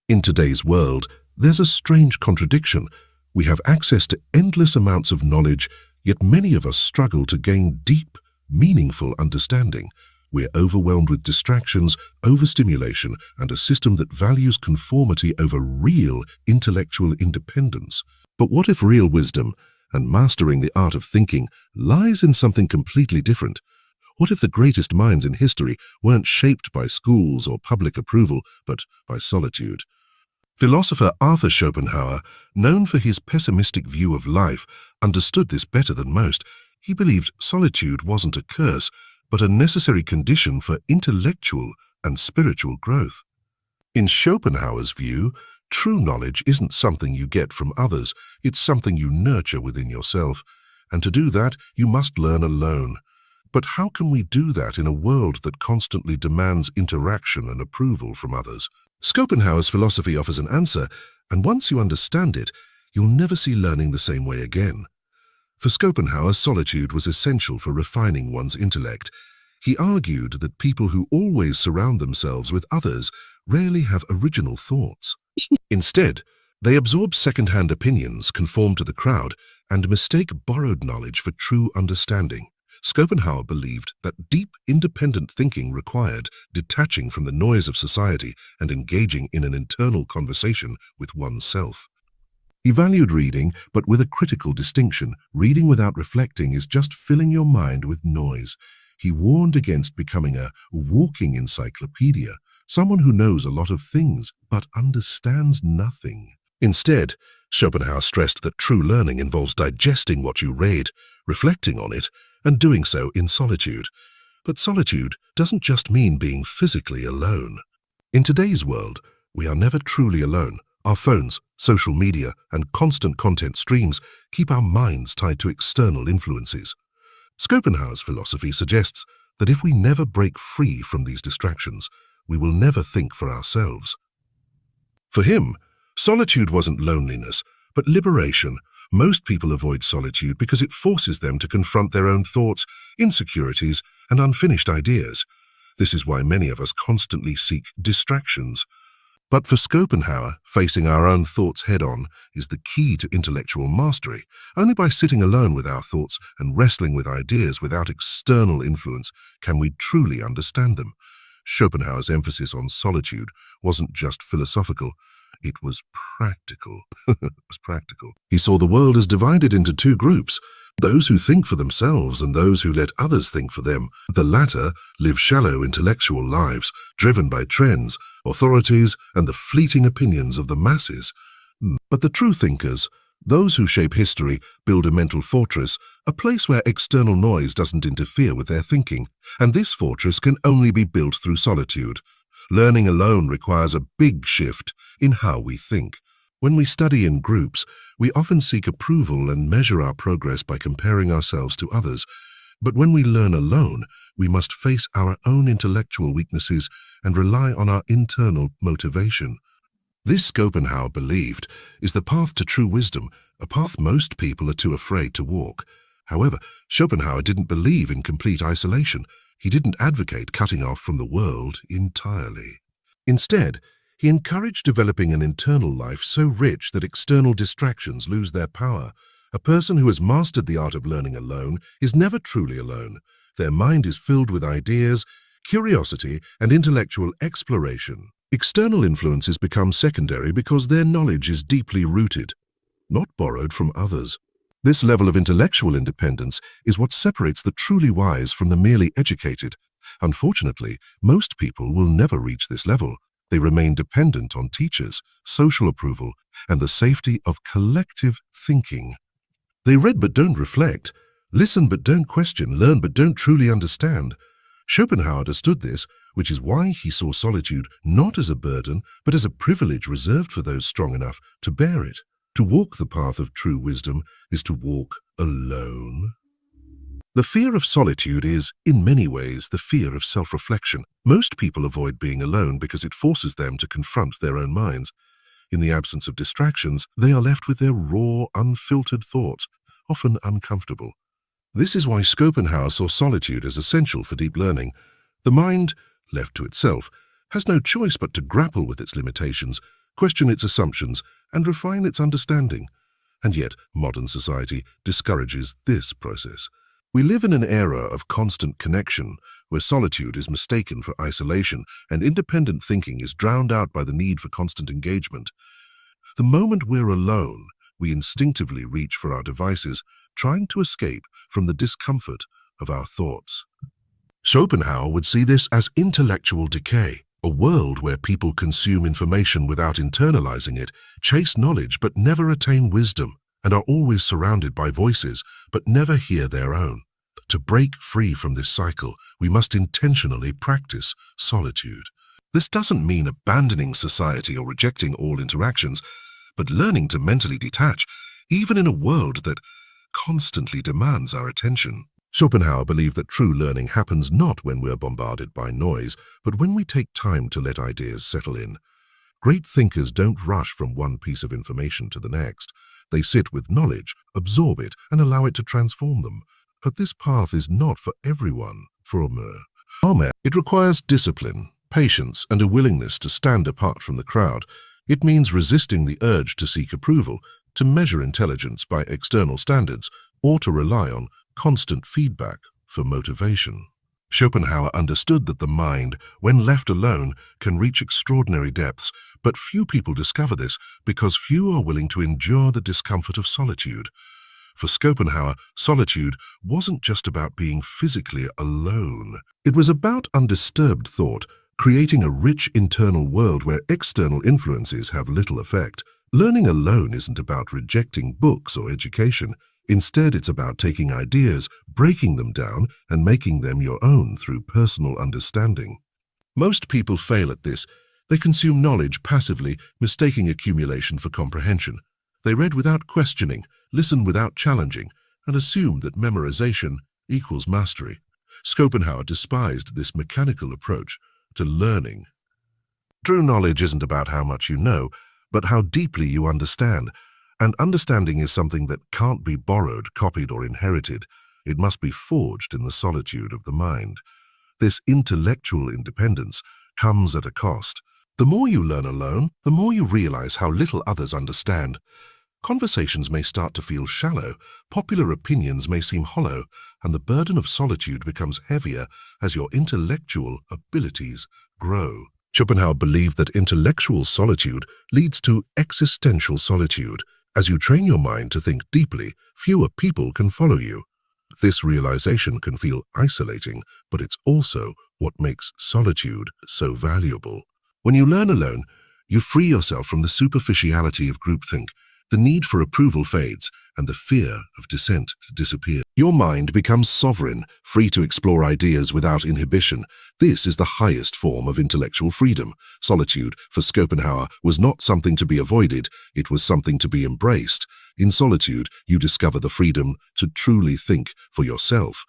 In today's world, there's a strange contradiction. We have access to endless amounts of knowledge, yet many of us struggle to gain deep, meaningful understanding. We're overwhelmed with distractions, overstimulation, and a system that values conformity over real intellectual independence. But what if real wisdom and mastering the art of thinking lies in something completely different? What if the greatest minds in history weren't shaped by schools or public approval, but by solitude? Philosopher Arthur Schopenhauer, known for his pessimistic view of life, understood this better than most. He believed solitude wasn't a curse, but a necessary condition for intellectual and spiritual growth. In Schopenhauer's view, true knowledge isn't something you get from others, it's something you nurture within yourself. And to do that, you must learn alone. But how can we do that in a world that constantly demands interaction and approval from others? Schopenhauer's philosophy offers an answer, and once you understand it, you'll never see learning the same way again. For Schopenhauer, solitude was essential for refining one's intellect. He argued that people who always surround themselves with others rarely have original thoughts. Instead, they absorb second-hand opinions, conform to the crowd, and mistake borrowed knowledge for true understanding. Schopenhauer believed that deep, independent thinking required detaching from the noise of society and engaging in an internal conversation with oneself. He valued reading, but with a critical distinction. Reading without reflecting is just filling your mind with noise. He warned against becoming a walking encyclopedia, someone who knows a lot of things but understands nothing. Instead, Schopenhauer stressed that true learning involves digesting what you read, reflecting on it, and doing so in solitude. But solitude doesn't just mean being physically alone. In today's world, we are never truly alone. Our phones, social media, and constant content streams keep our minds tied to external influences. Schopenhauer's philosophy suggests that if we never break free from these distractions, we will never think for ourselves. For him, solitude wasn't loneliness, but liberation. Most people avoid solitude because it forces them to confront their own thoughts, insecurities, and unfinished ideas. This is why many of us constantly seek distractions. But for Schopenhauer, facing our own thoughts head-on is the key to intellectual mastery. Only by sitting alone with our thoughts and wrestling with ideas without external influence can we truly understand them. Schopenhauer's emphasis on solitude wasn't just philosophical, it was practical. He saw the world as divided into two groups, those who think for themselves and those who let others think for them. The latter live shallow intellectual lives, driven by trends, authorities, and the fleeting opinions of the masses. But the true thinkers, those who shape history, build a mental fortress, a place where external noise doesn't interfere with their thinking. And this fortress can only be built through solitude. Learning alone requires a big shift in how we think. When we study in groups, we often seek approval and measure our progress by comparing ourselves to others. But when we learn alone, we must face our own intellectual weaknesses and rely on our internal motivation. This, Schopenhauer believed, is the path to true wisdom, a path most people are too afraid to walk. However, Schopenhauer didn't believe in complete isolation. He didn't advocate cutting off from the world entirely. Instead, he encouraged developing an internal life so rich that external distractions lose their power. A person who has mastered the art of learning alone is never truly alone. Their mind is filled with ideas, curiosity, and intellectual exploration. External influences become secondary because their knowledge is deeply rooted, not borrowed from others. This level of intellectual independence is what separates the truly wise from the merely educated. Unfortunately, most people will never reach this level. They remain dependent on teachers, social approval, and the safety of collective thinking. They read but don't reflect, listen but don't question, learn but don't truly understand. Schopenhauer understood this, which is why he saw solitude not as a burden, but as a privilege reserved for those strong enough to bear it. To walk the path of true wisdom is to walk alone. The fear of solitude is, in many ways, the fear of self-reflection. Most people avoid being alone because it forces them to confront their own minds. In the absence of distractions, they are left with their raw, unfiltered thoughts, often uncomfortable. This is why Schopenhauer saw solitude as essential for deep learning. The mind, left to itself, has no choice but to grapple with its limitations, question its assumptions, and refine its understanding. And yet, modern society discourages this process. We live in an era of constant connection, where solitude is mistaken for isolation and independent thinking is drowned out by the need for constant engagement. The moment we're alone, we instinctively reach for our devices, trying to escape from the discomfort of our thoughts. Schopenhauer would see this as intellectual decay, a world where people consume information without internalizing it, chase knowledge but never attain wisdom, and are always surrounded by voices but never hear their own. To break free from this cycle, we must intentionally practice solitude. This doesn't mean abandoning society or rejecting all interactions, but learning to mentally detach, even in a world that constantly demands our attention. Schopenhauer believed that true learning happens not when we're bombarded by noise, but when we take time to let ideas settle in. Great thinkers don't rush from one piece of information to the next. They sit with knowledge, absorb it, and allow it to transform them. But this path is not for everyone. It requires discipline, patience, and a willingness to stand apart from the crowd. It means resisting the urge to seek approval, to measure intelligence by external standards, or to rely on constant feedback for motivation. Schopenhauer understood that the mind, when left alone, can reach extraordinary depths, but few people discover this because few are willing to endure the discomfort of solitude. For Schopenhauer, solitude wasn't just about being physically alone. It was about undisturbed thought, creating a rich internal world where external influences have little effect. Learning alone isn't about rejecting books or education. Instead, it's about taking ideas, breaking them down, and making them your own through personal understanding. Most people fail at this. They consume knowledge passively, mistaking accumulation for comprehension. They read without questioning, listen without challenging, and assume that memorization equals mastery. Schopenhauer despised this mechanical approach to learning. True knowledge isn't about how much you know, but how deeply you understand. And understanding is something that can't be borrowed, copied, or inherited. It must be forged in the solitude of the mind. This intellectual independence comes at a cost. The more you learn alone, the more you realize how little others understand. Conversations may start to feel shallow, popular opinions may seem hollow, and the burden of solitude becomes heavier as your intellectual abilities grow. Schopenhauer believed that intellectual solitude leads to existential solitude. As you train your mind to think deeply, fewer people can follow you. This realization can feel isolating, but it's also what makes solitude so valuable. When you learn alone, you free yourself from the superficiality of groupthink. The need for approval fades, and the fear of dissent disappears. Your mind becomes sovereign, free to explore ideas without inhibition. This is the highest form of intellectual freedom. Solitude, for Schopenhauer, was not something to be avoided, it was something to be embraced. In solitude, you discover the freedom to truly think for yourself.